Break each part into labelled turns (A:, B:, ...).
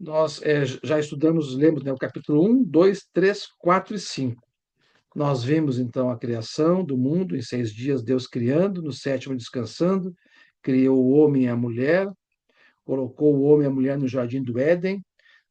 A: Nós já estudamos, lemos, né, o capítulo 1, 2, 3, 4 e 5. Nós vimos, então, a criação do mundo, em 6 dias, Deus criando, no sétimo descansando, criou o homem e a mulher, colocou o homem e a mulher no jardim do Éden,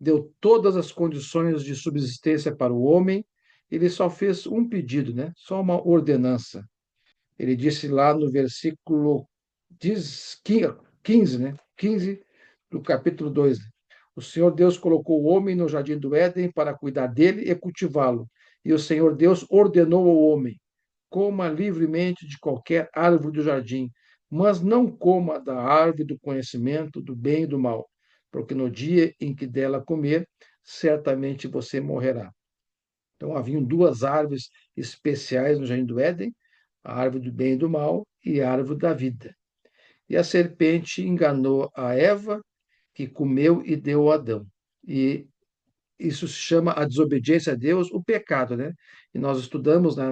A: deu todas as condições de subsistência para o homem, ele só fez um pedido, né? Só uma ordenança. Ele disse lá no versículo 15, né? 15 do capítulo 2. O Senhor Deus colocou o homem no jardim do Éden para cuidar dele e cultivá-lo. E o Senhor Deus ordenou ao homem: coma livremente de qualquer árvore do jardim, mas não coma da árvore do conhecimento do bem e do mal, porque no dia em que dela comer, certamente você morrerá. Então, haviam duas árvores especiais no jardim do Éden, a árvore do bem e do mal e a árvore da vida. E a serpente enganou a Eva, que comeu e deu a Adão. E isso se chama a desobediência a Deus, o pecado, né? E nós estudamos, né,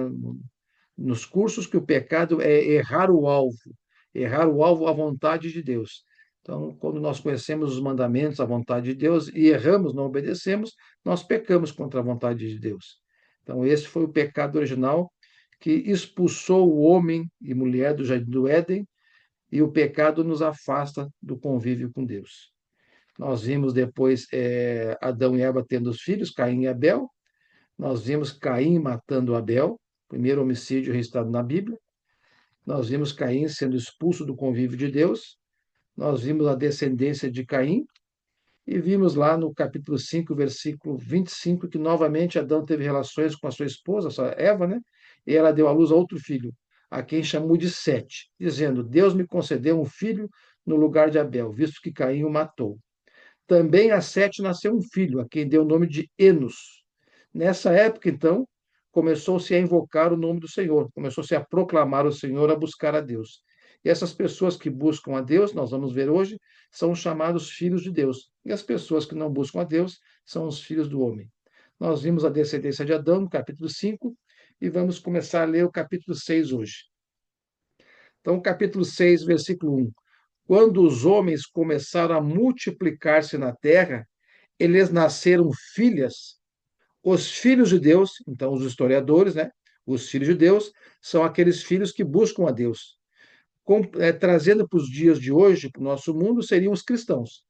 A: nos cursos que o pecado é errar o alvo à vontade de Deus. Então, quando nós conhecemos os mandamentos, a vontade de Deus, e erramos, não obedecemos, nós pecamos contra a vontade de Deus. Então, esse foi o pecado original que expulsou o homem e mulher do jardim do Éden, e o pecado nos afasta do convívio com Deus. Nós vimos depois Adão e Eva tendo os filhos, Caim e Abel. Nós vimos Caim matando Abel, primeiro homicídio registrado na Bíblia. Nós vimos Caim sendo expulso do convívio de Deus. Nós vimos a descendência de Caim. E vimos lá no capítulo 5, versículo 25, que novamente Adão teve relações com a sua esposa, a sua Eva, né? E ela deu à luz a outro filho, a quem chamou de Sete, dizendo: Deus me concedeu um filho no lugar de Abel, visto que Caim o matou. Também a Sete nasceu um filho, a quem deu o nome de Enos. Nessa época, então, começou-se a invocar o nome do Senhor, começou-se a proclamar o Senhor, a buscar a Deus. E essas pessoas que buscam a Deus, nós vamos ver hoje, são os chamados filhos de Deus. E as pessoas que não buscam a Deus são os filhos do homem. Nós vimos a descendência de Adão no capítulo 5 e vamos começar a ler o capítulo 6 hoje. Então, capítulo 6, versículo 1. Quando os homens começaram a multiplicar-se na terra, eles nasceram filhas. Os filhos de Deus, então os historiadores, né? Os filhos de Deus são aqueles filhos que buscam a Deus. Trazendo para os dias de hoje, para o nosso mundo, seriam os cristãos.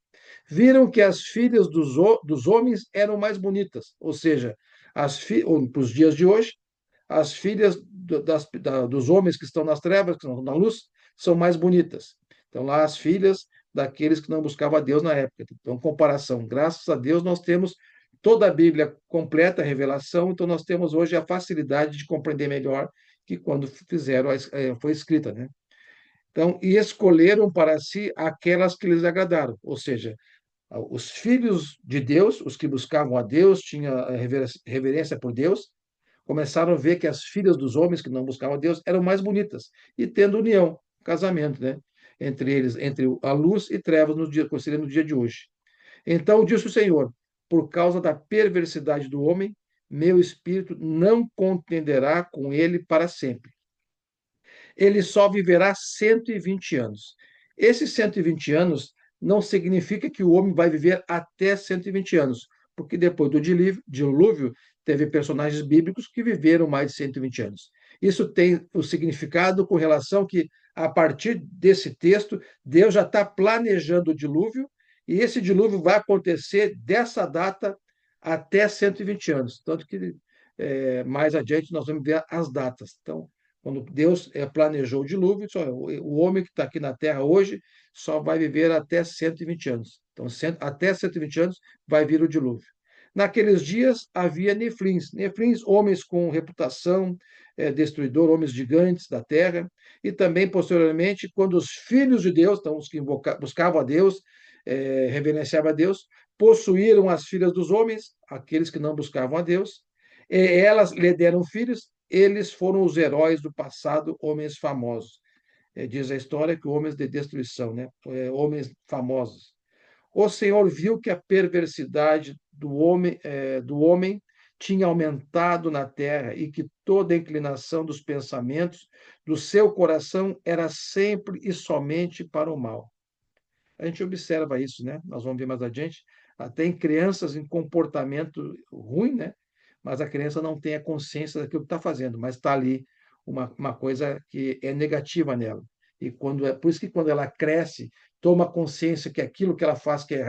A: Viram que as filhas dos homens eram mais bonitas, ou seja, para os dias de hoje, as filhas dos homens que estão nas trevas, que estão na luz, são mais bonitas. Então, lá as filhas daqueles que não buscavam a Deus na época. Então, comparação. Graças a Deus, nós temos toda a Bíblia completa, a revelação, então nós temos hoje a facilidade de compreender melhor que quando foi escrita, né? Então, e escolheram para si aquelas que lhes agradaram, ou seja, os filhos de Deus, os que buscavam a Deus, tinham reverência por Deus, começaram a ver que as filhas dos homens que não buscavam a Deus eram mais bonitas, e tendo união, casamento, né? Entre eles, entre a luz e trevas, no dia de hoje. Então disse o Senhor: por causa da perversidade do homem, meu espírito não contenderá com ele para sempre. Ele só viverá 120 anos. Esses 120 anos não significa que o homem vai viver até 120 anos, porque depois do dilúvio teve personagens bíblicos que viveram mais de 120 anos. Isso tem o significado com relação que, a partir desse texto, Deus já está planejando o dilúvio, e esse dilúvio vai acontecer dessa data até 120 anos. Tanto que mais adiante nós vamos ver as datas. Então, quando Deus planejou o dilúvio, o homem que está aqui na Terra hoje só vai viver até 120 anos. Então, até 120 anos vai vir o dilúvio. Naqueles dias havia neflins, homens com reputação destruidora, homens gigantes da terra, e também, posteriormente, quando os filhos de Deus, então os que buscavam a Deus, reverenciavam a Deus, possuíram as filhas dos homens, aqueles que não buscavam a Deus, e elas lhe deram filhos, eles foram os heróis do passado, homens famosos. Diz a história que homens de destruição, né? Homens famosos. O Senhor viu que a perversidade do homem tinha aumentado na terra e que toda a inclinação dos pensamentos do seu coração era sempre e somente para o mal. A gente observa isso, né? Nós vamos ver mais adiante. até em crianças em comportamento ruim, né? Mas a criança não tem a consciência daquilo que está fazendo, mas está ali uma coisa que é negativa nela. E por isso que quando ela cresce, toma consciência que aquilo que ela faz que é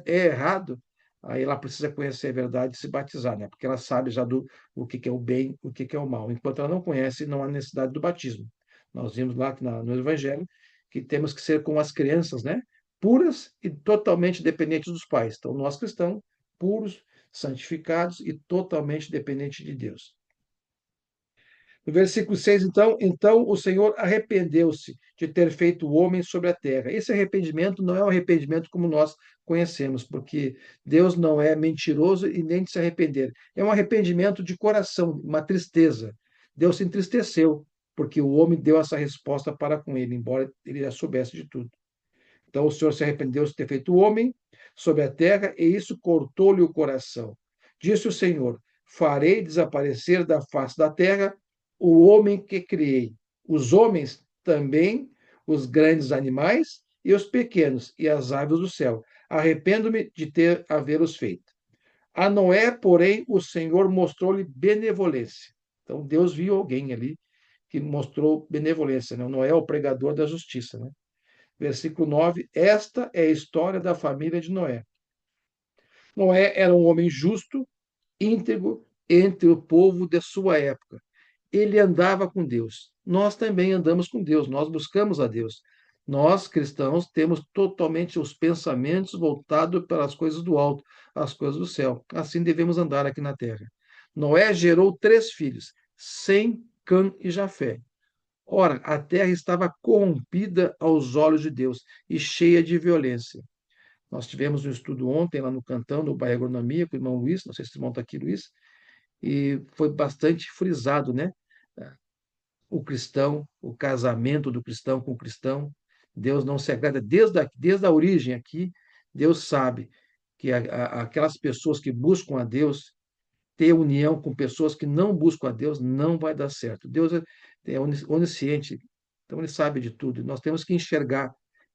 A: errado, aí ela precisa conhecer a verdade e se batizar, né? Porque ela sabe já o que é o bem, o que é o mal. Enquanto ela não conhece, não há necessidade do batismo. Nós vimos lá no Evangelho que temos que ser como as crianças, né? Puras e totalmente dependentes dos pais. Então, nós cristãos, puros, santificados e totalmente dependentes de Deus. No versículo 6, então o Senhor arrependeu-se de ter feito o homem sobre a terra. Esse arrependimento não é um arrependimento como nós conhecemos, porque Deus não é mentiroso e nem de se arrepender. É um arrependimento de coração, uma tristeza. Deus se entristeceu, porque o homem deu essa resposta para com ele, embora ele já soubesse de tudo. Então o Senhor se arrependeu de ter feito o homem sobre a terra, e isso cortou-lhe o coração. Disse o Senhor: farei desaparecer da face da terra o homem que criei, os homens também, os grandes animais e os pequenos, e as aves do céu. Arrependo-me de ter havê-los feito. A Noé, porém, o Senhor mostrou-lhe benevolência. Então Deus viu alguém ali que mostrou benevolência, né? Noé é o pregador da justiça, né? Versículo 9: esta é a história da família de Noé. Noé era um homem justo, íntegro entre o povo de sua época. Ele andava com Deus. Nós também andamos com Deus, nós buscamos a Deus. Nós, cristãos, temos totalmente os pensamentos voltados para as coisas do alto, as coisas do céu. Assim devemos andar aqui na terra. Noé gerou 3 filhos, Sem, Cã e Jafé. Ora, a terra estava corrompida aos olhos de Deus e cheia de violência. Nós tivemos um estudo ontem lá no Cantão, no Bairro Agronomia, com o irmão Luiz, não sei se o irmão está aqui, Luiz, e foi bastante frisado, né? O cristão, o casamento do cristão com o cristão. Deus não se agrada desde a origem aqui. Deus sabe que aquelas pessoas que buscam a Deus, ter união com pessoas que não buscam a Deus, não vai dar certo. Deus é onisciente, então ele sabe de tudo. Nós temos que enxergar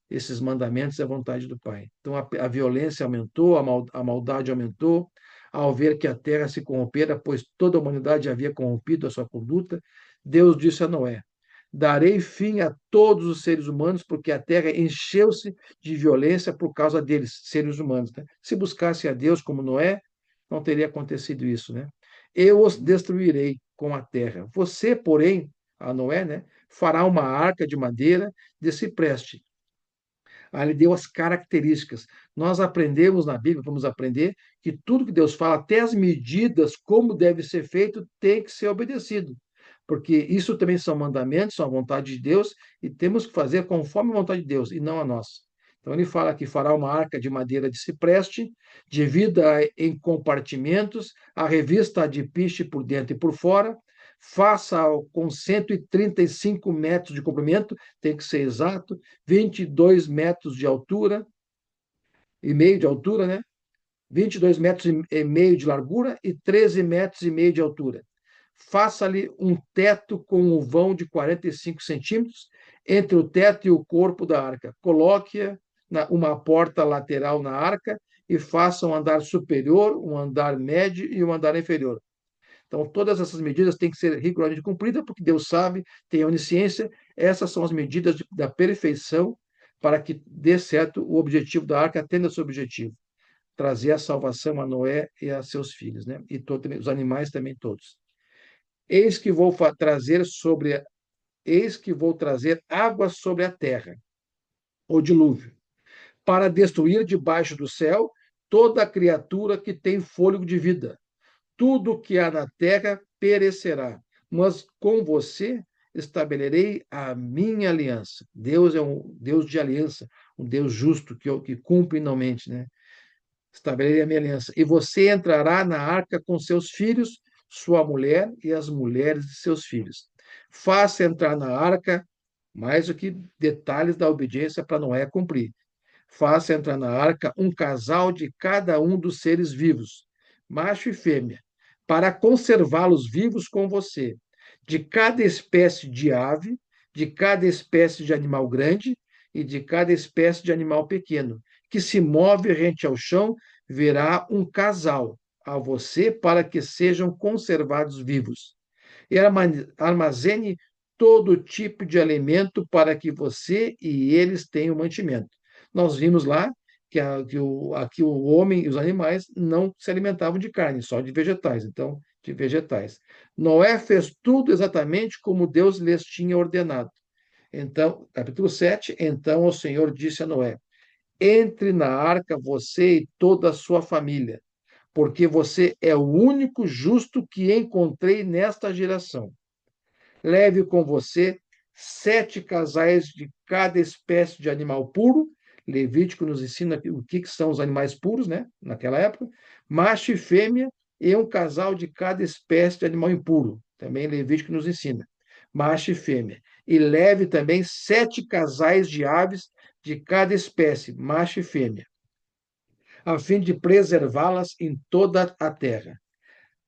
A: esses mandamentos e a vontade do Pai. Então a violência aumentou, a maldade aumentou, ao ver que a terra se corrompera, pois toda a humanidade havia corrompido a sua conduta, Deus disse a Noé: darei fim a todos os seres humanos, porque a terra encheu-se de violência por causa deles, seres humanos. Né? Se buscasse a Deus como Noé, não teria acontecido isso, né? Eu os destruirei com a terra. Você, porém, a Noé, né, fará uma arca de madeira de cipreste. Aí ele deu as características. Nós aprendemos na Bíblia, vamos aprender que tudo que Deus fala, até as medidas, como deve ser feito, tem que ser obedecido. Porque isso também são mandamentos, são a vontade de Deus, e temos que fazer conforme a vontade de Deus, e não a nossa. Então ele fala que fará uma arca de madeira de cipreste, divida em compartimentos, a revista de piche por dentro e por fora, faça com 135 metros de comprimento, tem que ser exato, 22 metros de altura, e meio de altura, né? 22 metros e meio de largura e 13 metros e meio de altura. Faça-lhe um teto com um vão de 45 centímetros entre o teto e o corpo da arca. Coloque uma porta lateral na arca e faça um andar superior, um andar médio e um andar inferior. Então, todas essas medidas têm que ser rigorosamente cumpridas, porque Deus sabe, tem a onisciência, essas são as medidas da perfeição para que dê certo o objetivo da arca, atenda seu objetivo, trazer a salvação a Noé e a seus filhos, né? E os animais também todos. Eis que vou trazer sobre, eis que vou trazer água sobre a terra, o dilúvio, para destruir debaixo do céu toda criatura que tem fôlego de vida. Tudo que há na terra perecerá, mas com você estabelecerei a minha aliança. Deus é um Deus de aliança, um Deus justo que cumpre finalmente, né? Estabelecerei a minha aliança. E você entrará na arca com seus filhos, sua mulher e as mulheres de seus filhos. Faça entrar na arca mais do que detalhes da obediência para Noé cumprir. Faça entrar na arca um casal de cada um dos seres vivos, macho e fêmea, para conservá-los vivos com você. De cada espécie de ave, de cada espécie de animal grande e de cada espécie de animal pequeno, que se move rente ao chão verá um casal a você para que sejam conservados vivos. E armazene todo tipo de alimento para que você e eles tenham mantimento. Nós vimos lá aqui o homem e os animais não se alimentavam de carne, só de vegetais. Então, de vegetais. Noé fez tudo exatamente como Deus lhes tinha ordenado. Então, capítulo 7, então o Senhor disse a Noé: entre na arca você e toda a sua família, porque você é o único justo que encontrei nesta geração. Leve com você 7 casais de cada espécie de animal puro. Levítico nos ensina o que são os animais puros, né? Naquela época. Macho e fêmea e um casal de cada espécie de animal impuro. Também Levítico nos ensina. Macho e fêmea. E leve também 7 casais de aves de cada espécie, macho e fêmea, a fim de preservá-las em toda a terra.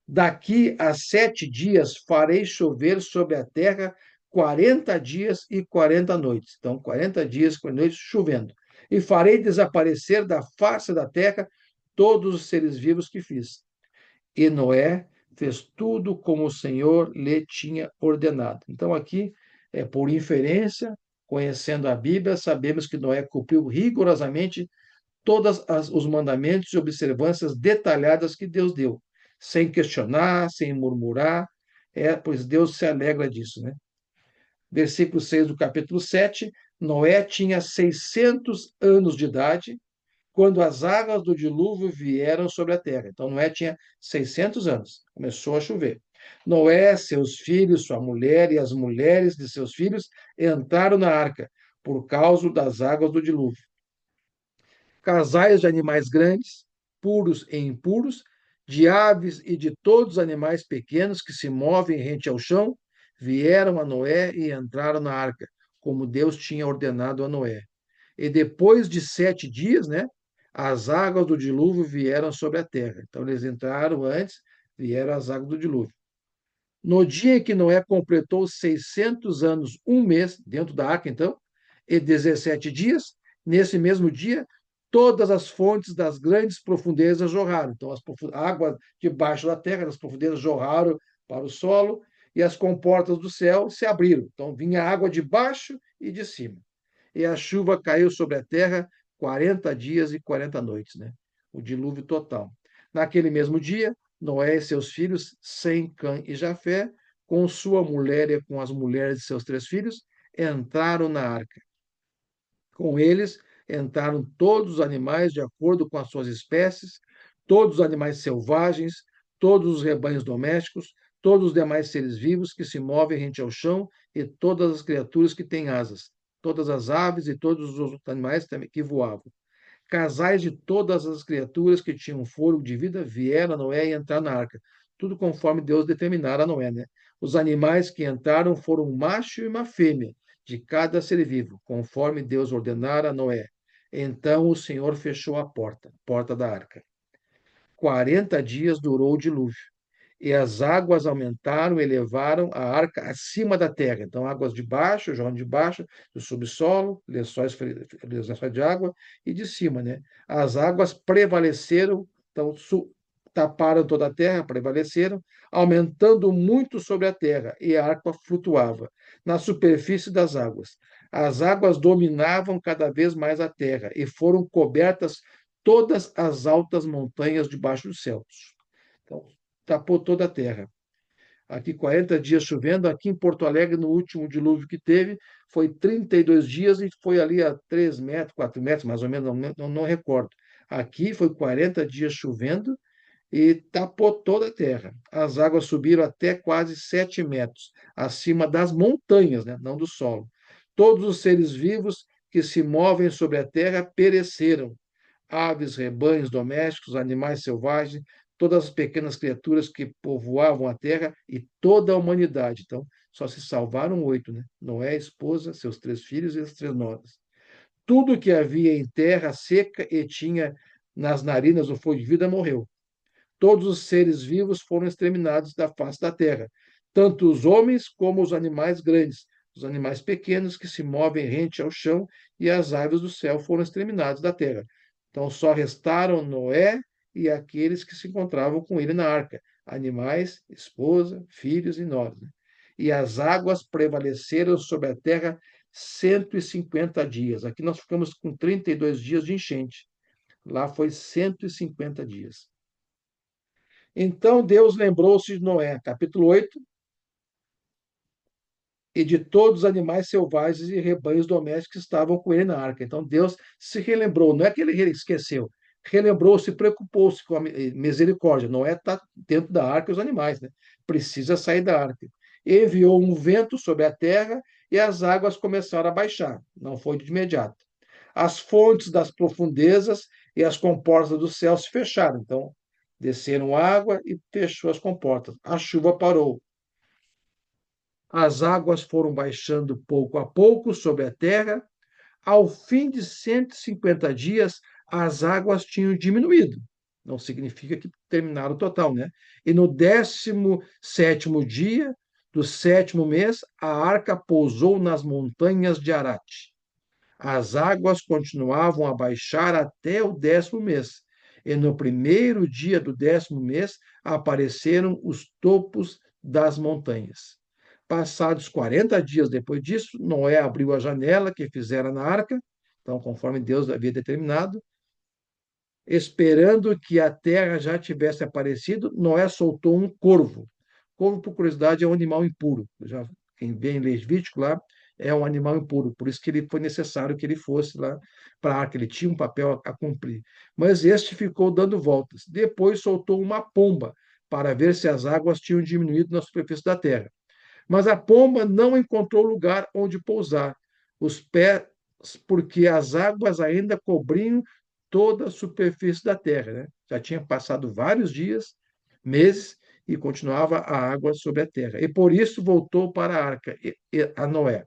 A: Daqui a 7 dias farei chover sobre a terra 40 dias e 40 noites. Então, 40 dias e 40 noites chovendo. E farei desaparecer da face da terra todos os seres vivos que fiz. E Noé fez tudo como o Senhor lhe tinha ordenado. Então, aqui, por inferência, conhecendo a Bíblia, sabemos que Noé cumpriu rigorosamente todos os mandamentos e observâncias detalhadas que Deus deu, sem questionar, sem murmurar, pois Deus se alegra disso, né? Versículo 6 do capítulo 7, Noé tinha 600 anos de idade quando as águas do dilúvio vieram sobre a terra. Então, Noé tinha 600 anos, começou a chover. Noé, seus filhos, sua mulher e as mulheres de seus filhos entraram na arca por causa das águas do dilúvio. Casais de animais grandes, puros e impuros, de aves e de todos os animais pequenos que se movem rente ao chão, vieram a Noé e entraram na arca, como Deus tinha ordenado a Noé. E depois de 7 dias, né, as águas do dilúvio vieram sobre a terra. Então eles entraram antes, vieram as águas do dilúvio. No dia em que Noé completou 600 anos, um mês, dentro da arca, então, e 17 dias, nesse mesmo dia, todas as fontes das grandes profundezas jorraram. Então, a água debaixo da terra, das profundezas, jorraram para o solo e as comportas do céu se abriram. Então, vinha água de baixo e de cima. E a chuva caiu sobre a terra 40 dias e 40 noites, né? O dilúvio total. Naquele mesmo dia, Noé e seus filhos, Sem, Cã e Jafé, com sua mulher e com as mulheres de seus 3 filhos, entraram na arca. Com eles entraram todos os animais de acordo com as suas espécies, todos os animais selvagens, todos os rebanhos domésticos, todos os demais seres vivos que se movem rente ao chão e todas as criaturas que têm asas, todas as aves e todos os outros animais que voavam. Casais de todas as criaturas que tinham fôlego de vida vieram a Noé e entraram na arca. Tudo conforme Deus determinara a Noé, né? Os animais que entraram foram um macho e uma fêmea de cada ser vivo, conforme Deus ordenara a Noé. Então o Senhor fechou a porta da arca. 40 dias durou o dilúvio. E as águas aumentaram e elevaram a arca acima da terra. Então, águas de baixo, jorram de baixo, do subsolo, lençóis de água, e de cima, né? As águas prevaleceram, então, taparam toda a terra, prevaleceram, aumentando muito sobre a terra, e a arca flutuava na superfície das águas. As águas dominavam cada vez mais a terra, e foram cobertas todas as altas montanhas debaixo dos céus. Então, tapou toda a terra. Aqui 40 dias chovendo, aqui em Porto Alegre, no último dilúvio que teve, foi 32 dias e foi ali a 3 metros, 4 metros, mais ou menos, não recordo. Aqui foi 40 dias chovendo e tapou toda a terra. As águas subiram até quase 7 metros, acima das montanhas, né? Não do solo. Todos os seres vivos que se movem sobre a terra pereceram. Aves, rebanhos domésticos, animais selvagens, todas as pequenas criaturas que povoavam a terra e toda a humanidade. Então, só se salvaram 8, né? Noé, a esposa, seus 3 filhos e as 3 noras. Tudo que havia em terra seca e tinha nas narinas o fogo de vida morreu. Todos os seres vivos foram exterminados da face da terra, tanto os homens como os animais grandes, os animais pequenos que se movem rente ao chão e as aves do céu foram exterminados da terra. Então só restaram Noé e aqueles que se encontravam com ele na arca, animais, esposa, filhos e nós. Né? E as águas prevaleceram sobre a terra 150 dias. Aqui nós ficamos com 32 dias de enchente. Lá foi 150 dias. Então Deus lembrou-se de Noé, capítulo 8, e de todos os animais selvagens e rebanhos domésticos que estavam com ele na arca. Então Deus se relembrou, não é que ele esqueceu, relembrou, se preocupou-se com a misericórdia. Noé está dentro da arca os animais, né? Precisa sair da arca. Enviou um vento sobre a terra e as águas começaram a baixar. Não foi de imediato. As fontes das profundezas e as comportas do céu se fecharam. Então, desceram água e fechou as comportas. A chuva parou. As águas foram baixando pouco a pouco sobre a terra. Ao fim de 150 dias, as águas tinham diminuído. Não significa que terminaram o total, né? E no 17º dia do 7º mês, a arca pousou nas montanhas de Ararat. As águas continuavam a baixar até o 10º mês. E no primeiro dia do 10º mês apareceram os topos das montanhas. Passados 40 dias depois disso, Noé abriu a janela que fizera na arca, então, conforme Deus havia determinado, esperando que a terra já tivesse aparecido, Noé soltou um corvo. Corvo, por curiosidade, é um animal impuro. Já, quem vê em Levítico lá, é um animal impuro. Por isso que ele foi necessário que ele fosse lá para a arca. Ele tinha um papel a cumprir. Mas este ficou dando voltas. Depois soltou uma pomba para ver se as águas tinham diminuído na superfície da terra. Mas a pomba não encontrou lugar onde pousar, os pés, porque as águas ainda cobriam toda a superfície da terra. Né? Já tinha passado vários dias, meses, e continuava a água sobre a terra. E por isso voltou para a arca, a Noé.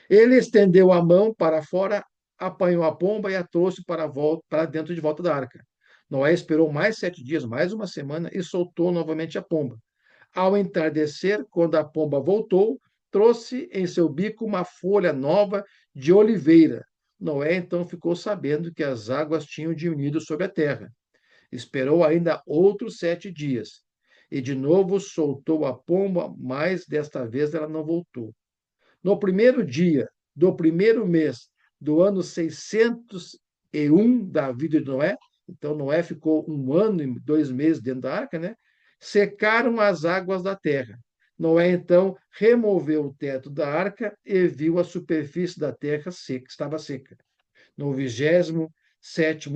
A: Ele estendeu a mão para fora, apanhou a pomba e a trouxe para dentro de volta da arca. Noé esperou mais 7 dias, mais uma semana, e soltou novamente a pomba. Ao entardecer, quando a pomba voltou, trouxe em seu bico uma folha nova de oliveira. Noé então ficou sabendo que as águas tinham diminuído sobre a terra. Esperou ainda outros 7 dias. E de novo soltou a pomba, mas desta vez ela não voltou. No primeiro dia do primeiro mês do ano 601 da vida de Noé, então Noé ficou 1 ano e 2 meses dentro da arca, né? Secaram as águas da terra. Noé então removeu o teto da arca e viu a superfície da terra seca, estava seca. No 27º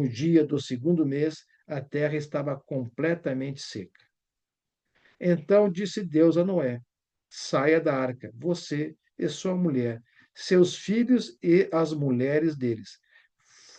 A: dia do segundo mês, a terra estava completamente seca. Então disse Deus a Noé: saia da arca, você e sua mulher, seus filhos e as mulheres deles.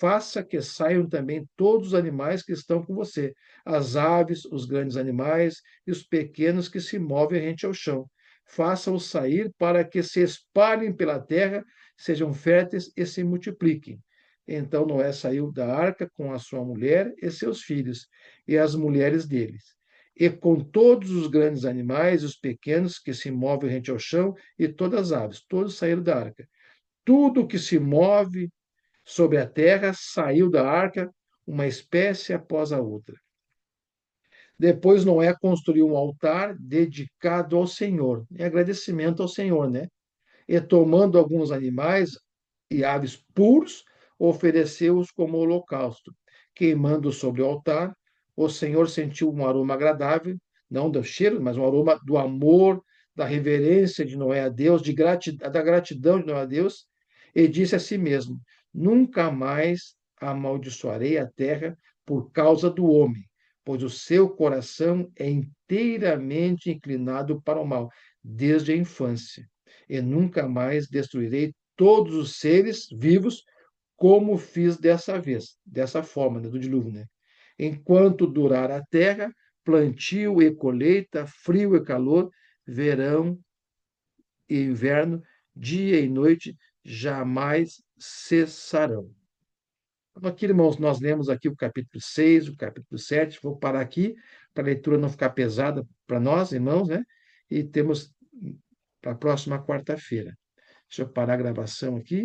A: Faça que saiam também todos os animais que estão com você, as aves, os grandes animais e os pequenos que se movem rente ao chão. Faça-os sair para que se espalhem pela terra, sejam férteis e se multipliquem. Então Noé saiu da arca com a sua mulher e seus filhos, e as mulheres deles e com todos os grandes animais, os pequenos que se movem rente ao chão, e todas as aves, todos saíram da arca. Tudo que se move sobre a terra saiu da arca, uma espécie após a outra. Depois Noé construiu um altar dedicado ao Senhor, em agradecimento ao Senhor, né? E tomando alguns animais e aves puros, ofereceu-os como holocausto, queimando sobre o altar. O Senhor sentiu um aroma agradável, não do cheiro, mas um aroma do amor, da reverência de Noé a Deus, da gratidão de Noé a Deus, e disse a si mesmo: nunca mais amaldiçoarei a terra por causa do homem, pois o seu coração é inteiramente inclinado para o mal, desde a infância. E nunca mais destruirei todos os seres vivos, como fiz dessa vez, dessa forma, né, do dilúvio, né? Enquanto durar a terra, plantio e colheita, frio e calor, verão e inverno, dia e noite, jamais cessarão. Então, aqui, irmãos, nós lemos aqui o capítulo 6, o capítulo 7. Vou parar aqui para a leitura não ficar pesada para nós, irmãos, né? E temos para a próxima quarta-feira. Deixa eu parar a gravação aqui.